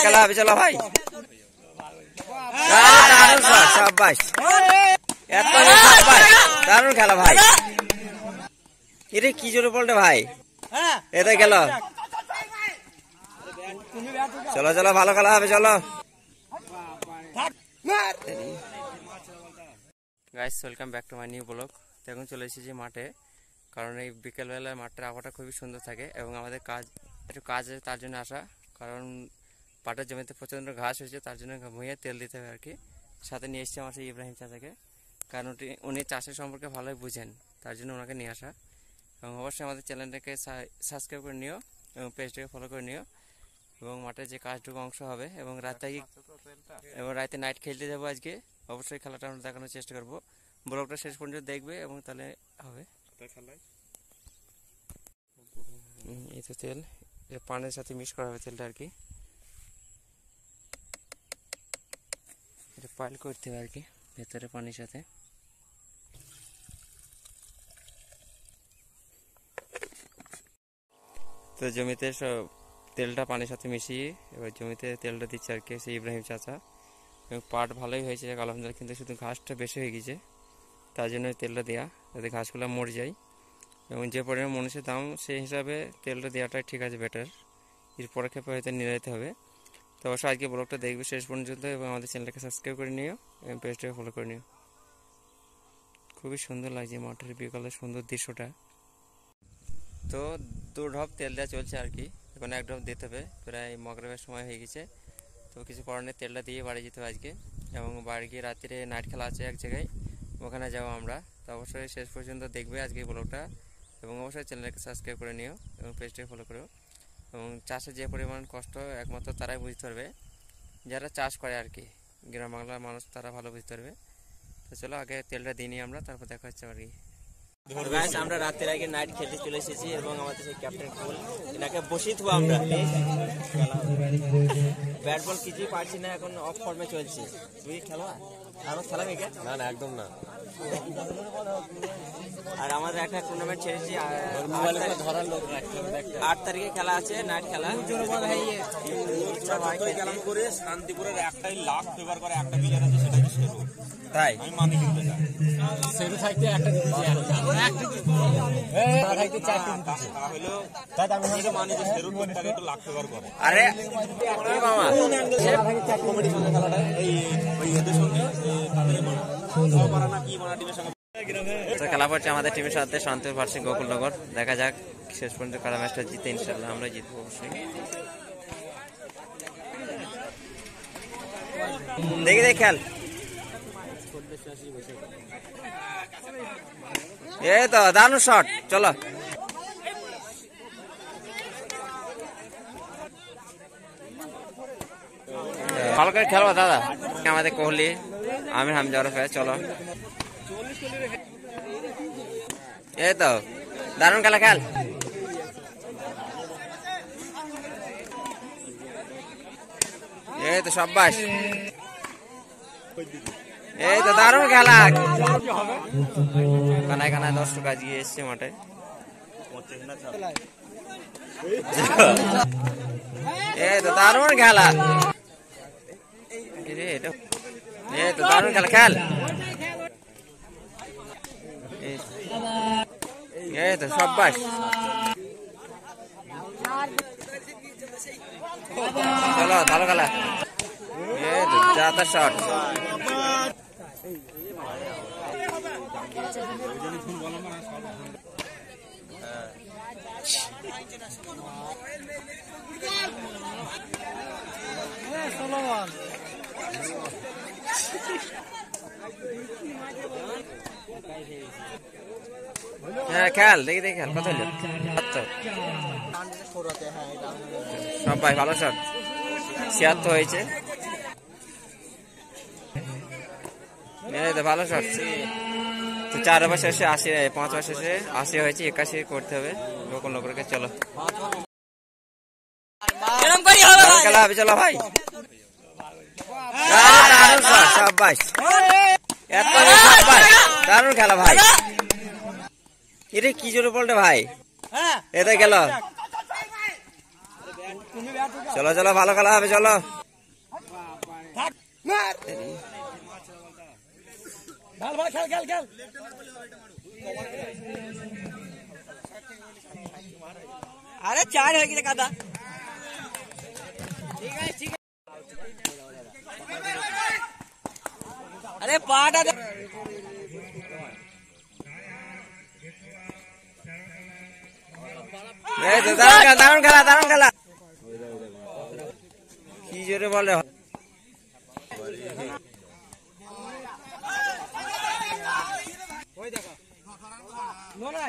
খেলা হবে, চলো ভাই। সাব্বাস, দারুণ খেলা ভাই। এরে কি জোরে বলটা ভাই, এতে গেল। চলো চলো, ভালো খেলা হবে, চলো। Guys, welcome back to my new blog. এখন চলে এসেছি মাঠে, কারণ এই বিকেলবেলায় মাঠটার আবহাওয়াটা খুবই সুন্দর থাকে এবং আমাদের একটু কাজ তার জন্য আসা। কারণ পাটের জমিতে প্রচণ্ড ঘাস হয়েছে, তার জন্য ভুঁইয়ে তেল দিতে হবে আর কি। সাথে নিয়ে এসেছি আমার সেই ইব্রাহিম চাচাকে, কারণ উনি চাষের সম্পর্কে ভালোই বুঝেন, তার জন্য ওনাকে নিয়ে আসা। এবং অবশ্যই আমাদের চ্যানেলটাকে সাবস্ক্রাইব করে নিও এবং পেজটাকে ফলো করে নিও। এবং মাঠে যে কাজটুকু অংশ হবে এবং রাতে নাইট খেলতে যাবো আজকে। অবশ্যই খেলাটা আমরা দেখানোর চেষ্টা করবো। ব্লগটা শেষ পর্যন্ত দেখবে এবং তাহলে হবে। এই তো তেল, পানের সাথে মিক্স করা হবে তেলটা আর কি। এটা পাইল করতে হবে আর কি ভেতরে পানির সাথে। তো জমিতে সব তেলটা পানির সাথে মিশিয়ে এবার জমিতে তেলটা দিচ্ছে আর কি সেই ইব্রাহিম চাচা। এবং পাট ভালোই হয়েছে আলহামদুলিল্লাহ, কিন্তু শুধু ঘাসটা বেশি হয়ে গেছে, তার জন্য তেলটা দেওয়া, যাতে ঘাসগুলো মরে যায়। এবং যে পরিমাণ মানুষের দাম সেই হিসাবে তেলটা দেওয়াটাই ঠিক আছে, বেটার। এর পদক্ষেপে হয়তো নিয়ে যেতে হবে। তো অবশ্যই আজকে ব্লগটা দেখবে শেষ পর্যন্ত এবং আমাদের চ্যানেলটাকে সাবস্ক্রাইব করে নিও এবং পেজটাকে ফলো করে নিও। খুবই সুন্দর লাগছে মাঠের বিকালের সুন্দর দৃশ্যটা। তো 2 ঢপ তেল দেওয়া চলছে আর কি, এখন 1 ঢপ দিতে হবে। প্রায় মগরবের সময় হয়ে গেছে, তো কিছু করার নেই, তেলটা দিয়ে বাড়ি যেতে হবে আজকে। এবং বাড়ি গিয়ে রাত্রে নাইট খেলা আছে এক জায়গায়, ওখানে যাবো আমরা। তো অবশ্যই শেষ পর্যন্ত দেখবে আজকে ব্লগটা এবং অবশ্যই চ্যানেলটাকে সাবস্ক্রাইব করে নিও এবং পেজটাকে ফলো করো। এবং চাষের যে পরিমাণ কষ্ট একমাত্র তারাই বুঝতে পারবে, যারা চাষ করে আর কি, গ্রাম বাংলার মানুষ, তারা ভালো বুঝতে পারবে। তো চলো আগে তেলটা দিয়ে নিই আমরা, তারপর দেখা হচ্ছে আর কি। আমরা রাতের আগে নাইট খেলতে চলে এসেছি এবং আমাদের সেই ক্যাপ্টেন ফুল এনাকে বসিয়ে থাকবো আমরা। ব্যাট বল কিছুই পারছি না, এখন অফ ফর্মে চলছে। তুই খেলা আরো খেলাবি? না না, একদম না। আর আমাদের একটা টুর্নামেন্ট ছেড়েছি, 8 তারিখে খেলা আছে, নাইট খেলা। শান্তিপুরের একটাই লাখ ফেভার করে একটা প্লেয়ার আছে, সেটা কি তাই আমি মানি দিতে চাই। সেরু থাকতে একটা দিতে চাই, একটা থাকতে 4টি দিতে চাই, তাহলে তাই আমি হয়তো মানি যে সেরু করতে একটু লাখ ফেভার করে। আরে কি মামা, সেটা থাকে 4 কমিটি সঙ্গে খেলাটা, এই ওই এদের সঙ্গে তাদের মানা না কি মানা টিমের সঙ্গে। তো খেলা পড়ছে আমাদের টিমের সাথে শান্তিপুর ভার্সেস গোকুলনগর। দেখা যাক শেষ পর্যন্ত কারা ম্যাচটা জিতে, ইনশাআল্লাহ আমরা জিতবো অবশ্যই। দেখি দেখ খেল, এই তো দারুণ শট। চলো ভালো করে খেলবো দাদা। আমাদের কোহলি, আমির হামজা ওরফে। চলো এই তো দারুণ খেলা, খেল। এই তো সাব্বাস, এই তো দারুণ খেলা। কানায় কানায় 10 টাকা গিয়ে এসছে মাঠে। এই তো দারুণ খেলা, এই তো দারুণ খেলা, খেল। এই তো সাব্বাস, চলো ভালো খেলা। এই তো যাতা শট। হ্যাঁ খেল, দেখি দেখি খেল, কত হলো? সবাই ভালো শট, 76 হয়েছে। এই তো ভালো শট। তো 4 ওভার শেষে 80, 5 ওভার শেষে 80 হয়েছে, 81 করতে হবে গোকুলনগরকে। চলো খেলা হবে, চলো ভাই। সাব্বাস, দারুণ খেলা ভাই। এরে কি জোরে বলটা ভাই, এতে গেল। চলো চলো, ভালো খেলা হবে, চলো। अरे 4 है कि कादा अरे पाटा দারুণ খেলা, দারুণ খেলা, কি জোরে বলে। नो ना